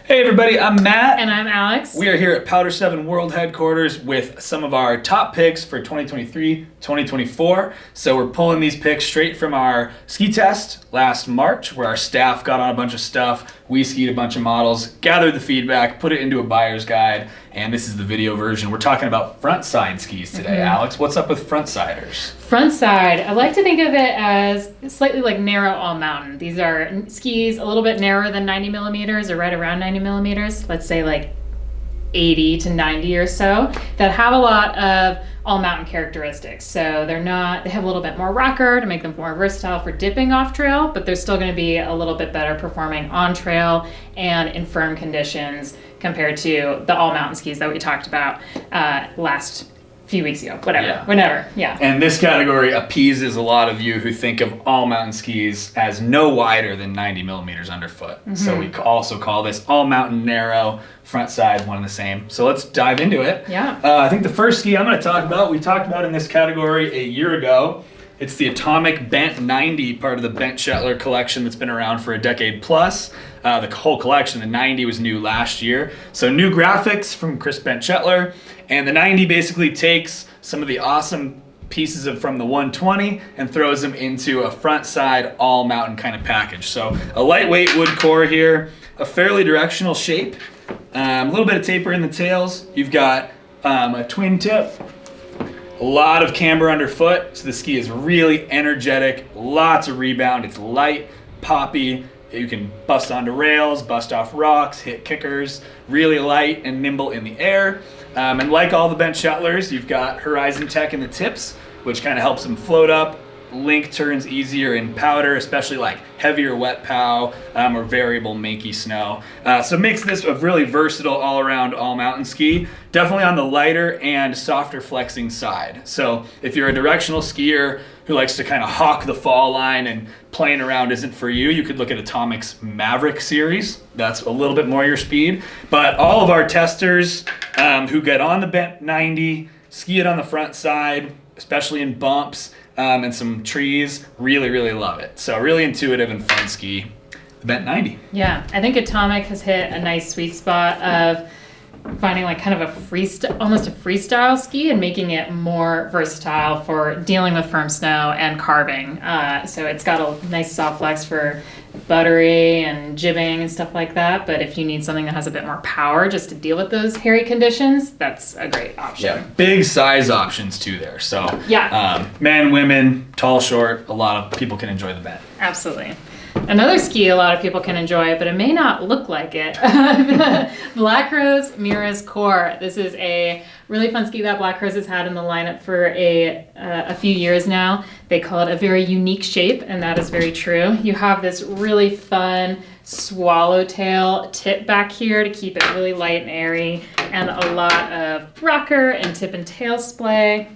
Hey everybody, I'm Matt. And I'm Alex. We are here at Powder7 World Headquarters with some of our top picks for 2023, 2024. So we're pulling these picks straight from our ski test last March, where our staff got on a bunch of stuff. We skied a bunch of models, gathered the feedback, put it into a buyer's guide, and this is the video version. We're talking about frontside skis today. Alex, what's up with frontsiders? Frontside, I like to think of it as slightly like narrow all mountain. These are skis a little bit narrower than 90 millimeters or right around 90 millimeters. Let's say like 80 to 90 or so, that have a lot of all mountain characteristics. So they have a little bit more rocker to make them more versatile for dipping off trail, but they're still going to be a little bit better performing on trail and in firm conditions compared to the all mountain skis that we talked about last few weeks ago, whenever. And this category appeases a lot of you who think of all mountain skis as no wider than 90 millimeters underfoot. So we also call this all mountain narrow, front side, one and the same. So let's dive into it. I think the first ski I'm going to talk about, we talked about in this category a year ago. It's the Atomic Bent 90, part of the Bent Shetler collection that's been around for a decade plus. The whole collection, the 90 was new last year. So new graphics from Chris Bent Shetler. And the 90 basically takes some of the awesome pieces from the 120 and throws them into a front side all mountain kind of package. So a lightweight wood core here, a fairly directional shape, a little bit of taper in the tails. You've got a twin tip, a lot of camber underfoot, so the ski is really energetic, lots of rebound, it's light, poppy, you can bust onto rails, bust off rocks, hit kickers, really light and nimble in the air. And like all the Bent Shetlers, you've got Horizon Tech in the tips, which kind of helps them float up. Link turns easier in powder, especially like heavier wet pow or variable minky snow. So it makes this a really versatile all-around all-mountain ski. Definitely on the lighter and softer flexing side. So if you're a directional skier who likes to kind of hawk the fall line and playing around isn't for you, you could look at Atomic's Maverick series. That's a little bit more your speed. But all of our testers who get on the Bent 90, ski it on the front side, especially in bumps, and some trees, really love it. So really intuitive and fun ski, the Bent 90. Yeah, I think Atomic has hit a nice sweet spot of finding like kind of almost a freestyle ski and making it more versatile for dealing with firm snow and carving. So it's got a nice soft flex for buttery and jibbing and stuff like that. But if you need something that has a bit more power just to deal with those hairy conditions, that's a great option. Yeah, big size options too there. So men, women, tall, short, a lot of people can enjoy the Bent. Absolutely. Another ski a lot of people can enjoy, but it may not look like it. Black Rose Mirus Core. This is a really fun ski that Black Rose has had in the lineup for a few years now. They call it a very unique shape, and that is very true. You have this really fun swallowtail tip back here to keep it really light and airy, and a lot of rocker and tip and tail splay.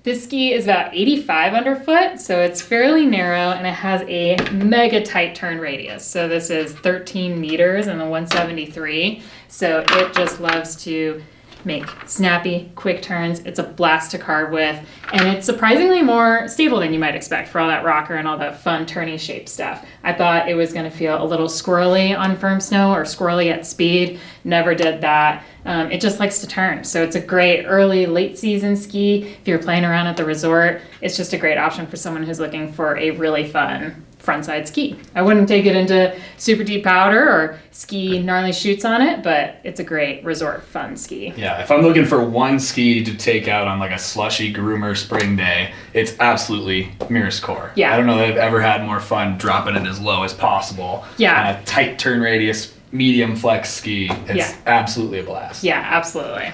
This ski is about 85 underfoot, so it's fairly narrow, and it has a mega tight turn radius. So this is 13 meters in the 173, so it just loves to make snappy, quick turns. It's a blast to carve with, and it's surprisingly more stable than you might expect for all that rocker and all that fun turny shape stuff. I thought it was going to feel a little squirrely on firm snow or squirrely at speed. Never did that. It just likes to turn. So it's a great early, late season ski. If you're playing around at the resort, it's just a great option for someone who's looking for a really fun frontside ski. I wouldn't take it into super deep powder or ski gnarly shoots on it, but it's a great resort fun ski. Yeah, if I'm looking for one ski to take out on like a slushy groomer spring day, it's absolutely Mirus Core. Yeah. I don't know that I've ever had more fun dropping it as low as possible. Yeah. On a tight turn radius, medium flex ski. It's absolutely a blast. Yeah, absolutely.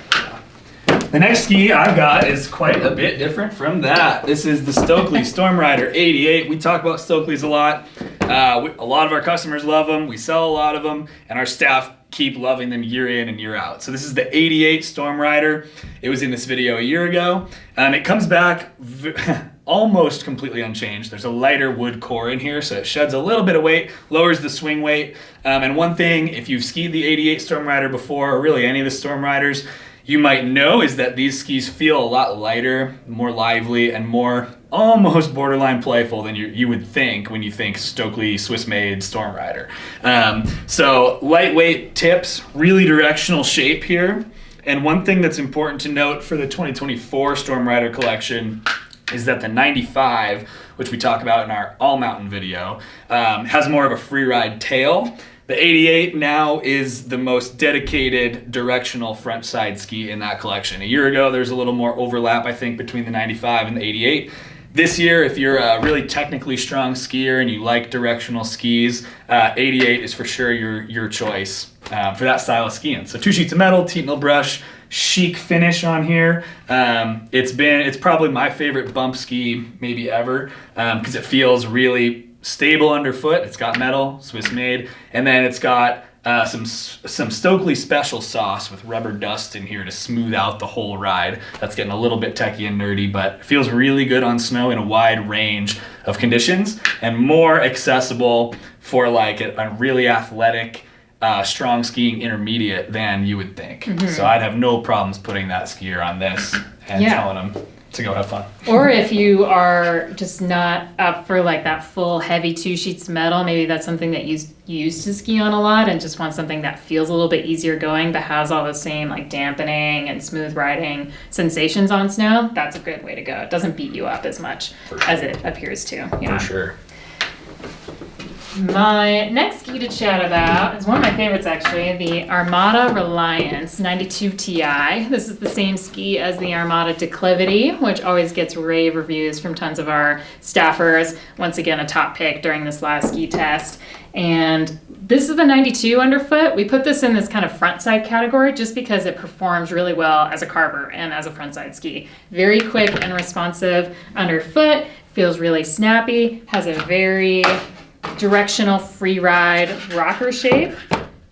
The next ski I've got is quite a bit different from that. This is the Stockli Stormrider 88. We talk about Stocklis a lot. A lot of our customers love them. We sell a lot of them, and our staff keep loving them year in and year out. So this is the 88 Stormrider. It was in this video a year ago. It comes back almost completely unchanged. There's a lighter wood core in here, so it sheds a little bit of weight, lowers the swing weight. And one thing, if you've skied the 88 Stormrider before, or really any of the Stormriders, you might know is that these skis feel a lot lighter, more lively, and more almost borderline playful than you would think when you think Stockli Swiss-made Stormrider. So lightweight tips, really directional shape here. And one thing that's important to note for the 2024 Stormrider collection is that the 95, which we talk about in our all-mountain video, has more of a free ride tail. The 88 now is the most dedicated directional front side ski in that collection. A year ago, there's a little more overlap, I think, between the 95 and the 88. This year, if you're a really technically strong skier and you like directional skis, 88 is for sure your choice for that style of skiing. So 2 sheets of metal, Teetnal brush, chic finish on here. It's probably my favorite bump ski maybe ever because it feels really stable underfoot. It's got metal, Swiss made, and then it's got some Stockli special sauce with rubber dust in here to smooth out the whole ride. That's getting a little bit techie and nerdy, but it feels really good on snow in a wide range of conditions and more accessible for like a really athletic, strong skiing intermediate than you would think. So I'd have no problems putting that skier on this and telling them to go have fun. Or if you are just not up for like that full heavy 2 sheets of metal, maybe that's something that you used to ski on a lot and just want something that feels a little bit easier going but has all the same like dampening and smooth riding sensations on snow, that's a good way to go. It doesn't beat you up as much as it appears to. For sure. My next ski to chat about is one of my favorites actually, the Armada Reliance 92 Ti. This is the same ski as the Armada Declivity, which always gets rave reviews from tons of our staffers. Once again, a top pick during this last ski test. And this is the 92 underfoot. We put this in this kind of frontside category just because it performs really well as a carver and as a frontside ski. Very quick and responsive underfoot, feels really snappy, has a very directional free ride rocker shape.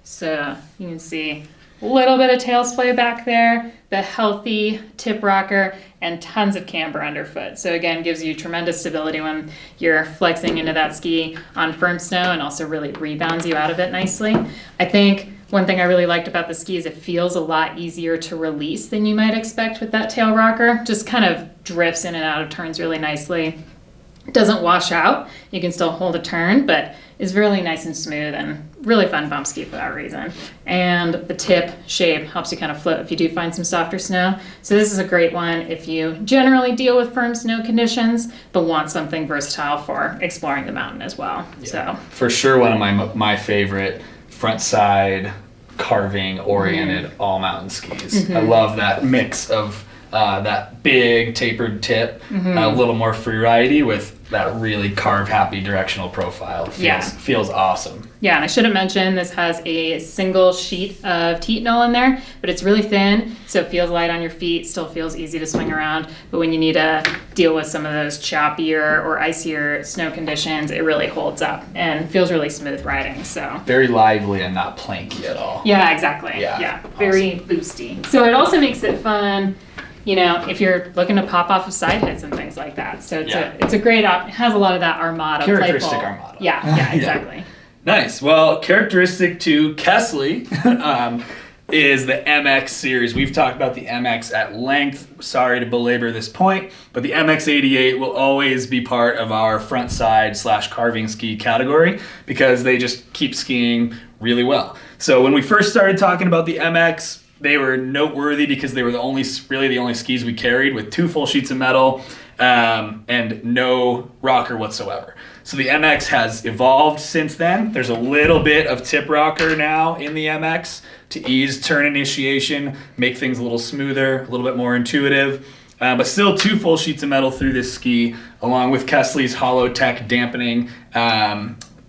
So you can see a little bit of tail splay back there, the healthy tip rocker, and tons of camber underfoot. So again, gives you tremendous stability when you're flexing into that ski on firm snow and also really rebounds you out of it nicely. I think one thing I really liked about the ski is it feels a lot easier to release than you might expect with that tail rocker. Just kind of drifts in and out of turns really nicely. It doesn't wash out. You can still hold a turn, but is really nice and smooth and really fun bump ski for that reason. And the tip shape helps you kind of float if you do find some softer snow. So this is a great one if you generally deal with firm snow conditions, but want something versatile for exploring the mountain as well. Yeah. So for sure one of my favorite front side carving oriented all mountain skis. I love that mix of that big tapered tip, a little more free ridey with that really carve happy directional profile. Feels awesome. Yeah, and I should have mentioned this has a single sheet of Teetnal in there, but it's really thin, so it feels light on your feet, still feels easy to swing around, but when you need to deal with some of those choppier or icier snow conditions, it really holds up and feels really smooth riding. So very lively and not planky at all. Yeah, exactly. Yeah. Very boosty. So it also makes it fun, you know, if you're looking to pop off of side hits and things like that. So it's a great it has a lot of that Armada characteristic Playful. Armada. Yeah, exactly. Nice. Well, characteristic to Kastle is the MX series. We've talked about the MX at length. Sorry to belabor this point, but the MX88 will always be part of our front side / carving ski category because they just keep skiing really well. So when we first started talking about the MX, they were noteworthy because they were the only skis we carried with 2 full sheets of metal and no rocker whatsoever. So the MX has evolved since then. There's a little bit of tip rocker now in the MX to ease turn initiation, make things a little smoother, a little bit more intuitive. But still 2 full sheets of metal through this ski, along with Kastle's Hollow Tech dampening,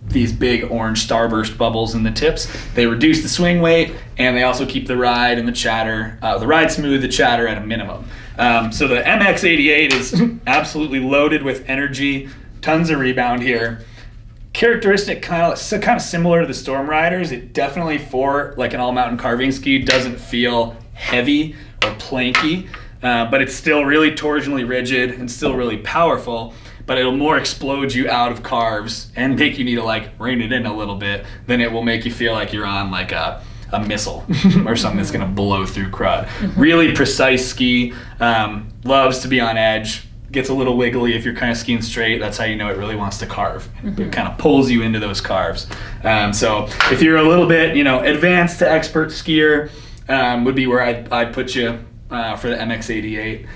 these big orange starburst bubbles in the tips. They reduce the swing weight, and they also keep the ride and the ride smooth, the chatter at a minimum. So the MX88 is absolutely loaded with energy, tons of rebound here. Characteristic, kind of similar to the Stormriders. It definitely, for like an all-mountain carving ski, doesn't feel heavy or planky, but it's still really torsionally rigid and still really powerful. But it'll more explode you out of carves and make you need to like rein it in a little bit than it will make you feel like you're on like a missile or something that's gonna blow through crud. Really precise ski, loves to be on edge, gets a little wiggly if you're kind of skiing straight. That's how you know it really wants to carve. It kind of pulls you into those carves. So if you're a little bit, advanced to expert skier, would be where I'd put you for the MX88.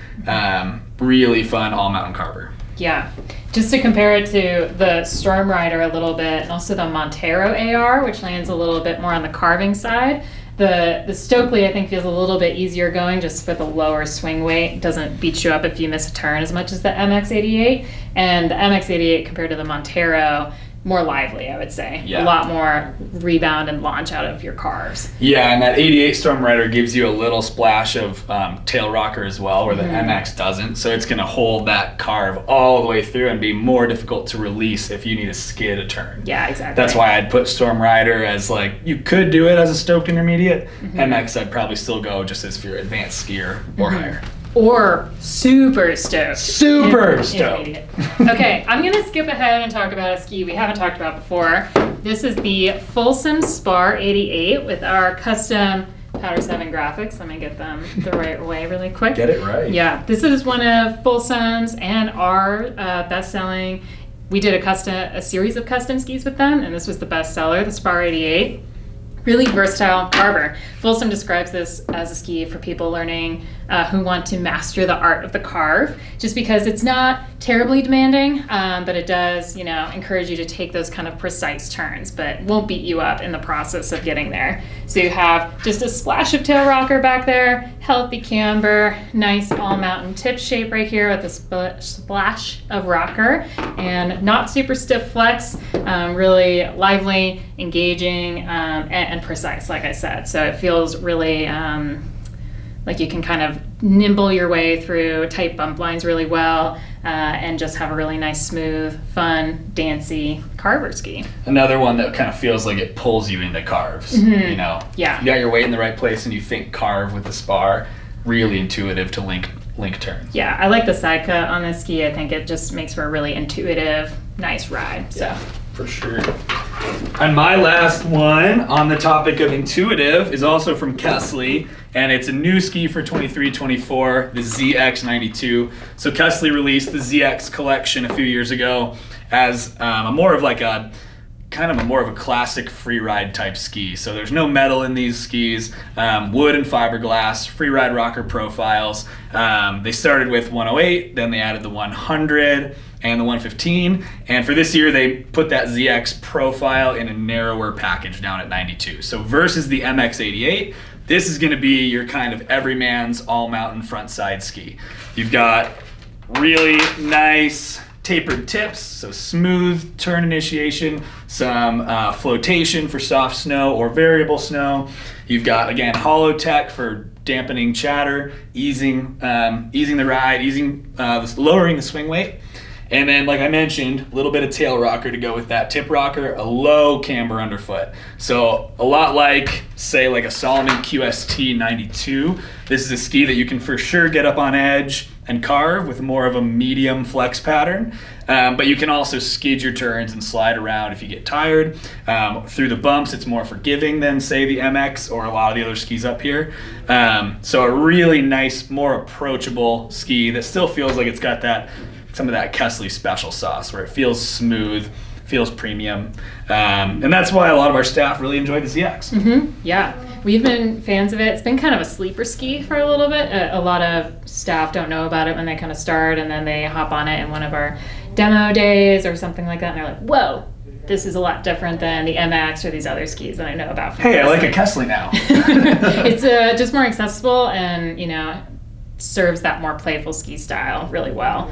Really fun all-mountain carver. Yeah. Just to compare it to the Stormrider a little bit, and also the Montero AR, which lands a little bit more on the carving side. The Stockli, I think, feels a little bit easier going just with a lower swing weight. It doesn't beat you up if you miss a turn as much as the MX88. And the MX88 compared to the Montero, more lively, I would say. Yeah. A lot more rebound and launch out of your carves. Yeah, and that 88 Stormrider gives you a little splash of tail rocker as well, where the MX doesn't. So it's going to hold that carve all the way through and be more difficult to release if you need to skid a turn. Yeah, exactly. That's why I'd put Stormrider as you could do it as a stoked intermediate. MX, I'd probably still go just as if you're advanced skier or higher. Or super stoked. Super stoked. Okay, I'm going to skip ahead and talk about a ski we haven't talked about before. This is the Folsom Spar 88 with our custom Powder7 graphics. Let me get them the right way really quick. Get it right. Yeah, this is one of Folsom's and our best-selling. We did a series of custom skis with them, and this was the bestseller, the Spar 88. Really versatile carver. Folsom describes this as a ski for people learning who want to master the art of the carve, just because it's not terribly demanding, but it does, encourage you to take those kind of precise turns, but won't beat you up in the process of getting there. So you have just a splash of tail rocker back there, healthy camber, nice all-mountain tip shape right here with a splash of rocker, and not super stiff flex, really lively, engaging, and precise, like I said. So it feels really like you can kind of nimble your way through tight bump lines really well, and just have a really nice, smooth, fun, dancey carver ski. Another one that kind of feels like it pulls you into carves. Yeah. You got your weight in the right place and you think carve with the spar. Really intuitive to link turns. Yeah, I like the side cut on this ski. I think it just makes for a really intuitive, nice ride. So. Yeah, for sure. And my last one on the topic of intuitive is also from Kastle, and it's a new ski for 23-24, the ZX92. So Kastle released the ZX collection a few years ago as more of a classic free ride type ski. So there's no metal in these skis, wood and fiberglass, free ride rocker profiles. They started with 108, then they added the 100 and the 115. And for this year, they put that ZX profile in a narrower package down at 92. So versus the MX88, this is gonna be your kind of everyman's all mountain front side ski. You've got really nice tapered tips, so smooth turn initiation, some flotation for soft snow or variable snow. You've got, again, hollow tech for dampening chatter, easing the ride, lowering the swing weight. And then, like I mentioned, a little bit of tail rocker to go with that tip rocker, a low camber underfoot. So a lot like, say, like a Salomon QST 92. This is a ski that you can for sure get up on edge and carve with more of a medium flex pattern. But you can also skid your turns and slide around if you get tired. Through the bumps, it's more forgiving than, say, the MX or a lot of the other skis up here. So a really nice, more approachable ski that still feels like it's got some of that Kastle special sauce where it feels smooth, feels premium. And that's why a lot of our staff really enjoy the ZX. Yeah, we've been fans of it. It's been kind of a sleeper ski for a little bit. A lot of staff don't know about it when they kind of start, and then they hop on it in one of our demo days or something like that, and they're like, whoa, this is a lot different than the MX or these other skis that I know about. Hey, I like a Kastle now. It's just more accessible and, serves that more playful ski style really well,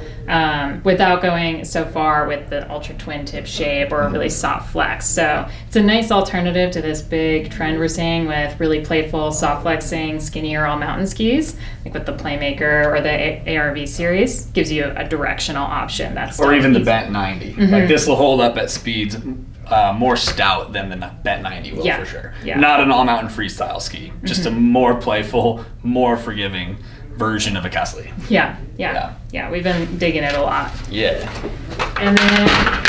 without going so far with the ultra twin tip shape or a really soft flex. So it's a nice alternative to this big trend we're seeing with really playful, soft flexing, skinnier all mountain skis, like with the Playmaker or the ARV series. Gives you a directional option. Or even the Bent 90. Like this will hold up at speeds more stout than the Bent 90 will, for sure. Yeah. Not an all mountain freestyle ski, just a more playful, more forgiving version of a Kastle. Yeah, we've been digging it a lot. Yeah. And then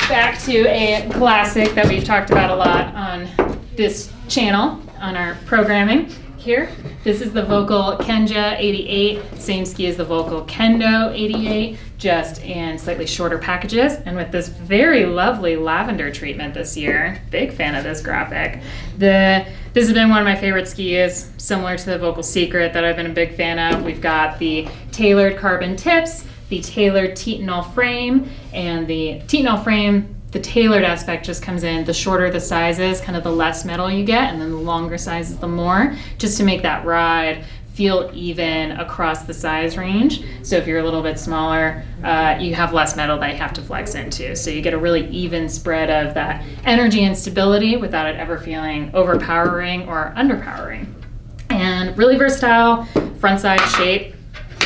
back to a classic that we've talked about a lot on this channel, on our programming, here. This is the Volkl Kenja 88, same ski as the Volkl Kendo 88, just in slightly shorter packages, and with this very lovely lavender treatment this year. Big fan of this graphic. This has been one of my favorite skis, similar to the Volkl Secret that I've been a big fan of. We've got the tailored carbon tips, the tailored Titanol frame, and the Titanol frame, the tailored aspect just comes in. The shorter the sizes, kind of the less metal you get, and then the longer sizes, the more, just to make that ride feel even across the size range. So if you're a little bit smaller, you have less metal that you have to flex into. So you get a really even spread of that energy and stability without it ever feeling overpowering or underpowering. And really versatile frontside shape.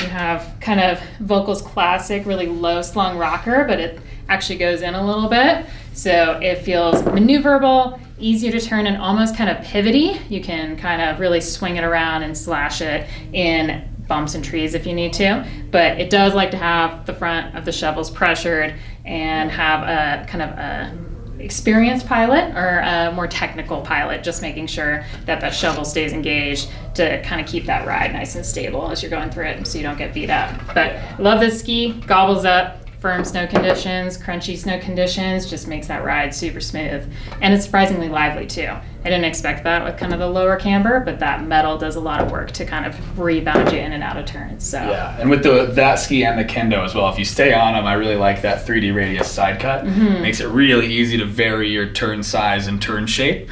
You have kind of Volkl's classic, really low slung rocker, but it actually goes in a little bit. So it feels maneuverable, easier to turn, and almost kind of pivoty. You can kind of really swing it around and slash it in bumps and trees if you need to. But it does like to have the front of the shovels pressured and have a kind of a experienced pilot or a more technical pilot, just making sure that that shovel stays engaged to kind of keep that ride nice and stable as you're going through it so you don't get beat up. But I love this ski, gobbles up firm snow conditions, crunchy snow conditions, just makes that ride super smooth. And it's surprisingly lively too. I didn't expect that with kind of the lower camber, but that metal does a lot of work to kind of rebound you in and out of turns. So yeah, and with that ski and the Kendo as well, if you stay on them, I really like that 3D radius side cut. Makes it really easy to vary your turn size and turn shape.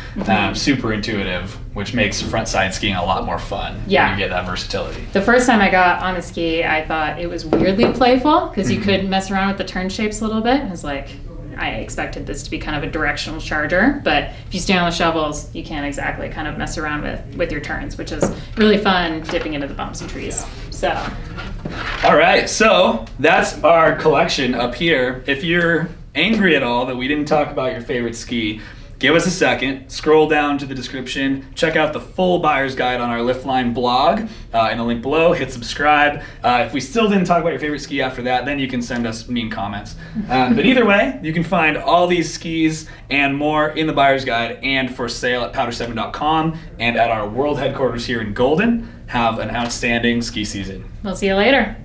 Super intuitive, which makes front side skiing a lot more fun. Yeah, when you get that versatility. The first time I got on the ski, I thought it was weirdly playful because you could mess around with the turn shapes a little bit. I was like, I expected this to be kind of a directional charger, but if you stay on the shovels, you can't exactly kind of mess around with your turns, which is really fun dipping into the bumps and trees. So. All right, so that's our collection up here. If you're angry at all that we didn't talk about your favorite ski, give us a second, scroll down to the description, check out the full buyer's guide on our Liftline blog in the link below, hit subscribe. If we still didn't talk about your favorite ski after that, then you can send us mean comments. But either way, you can find all these skis and more in the buyer's guide and for sale at powder7.com and at our world headquarters here in Golden. Have an outstanding ski season. We'll see you later.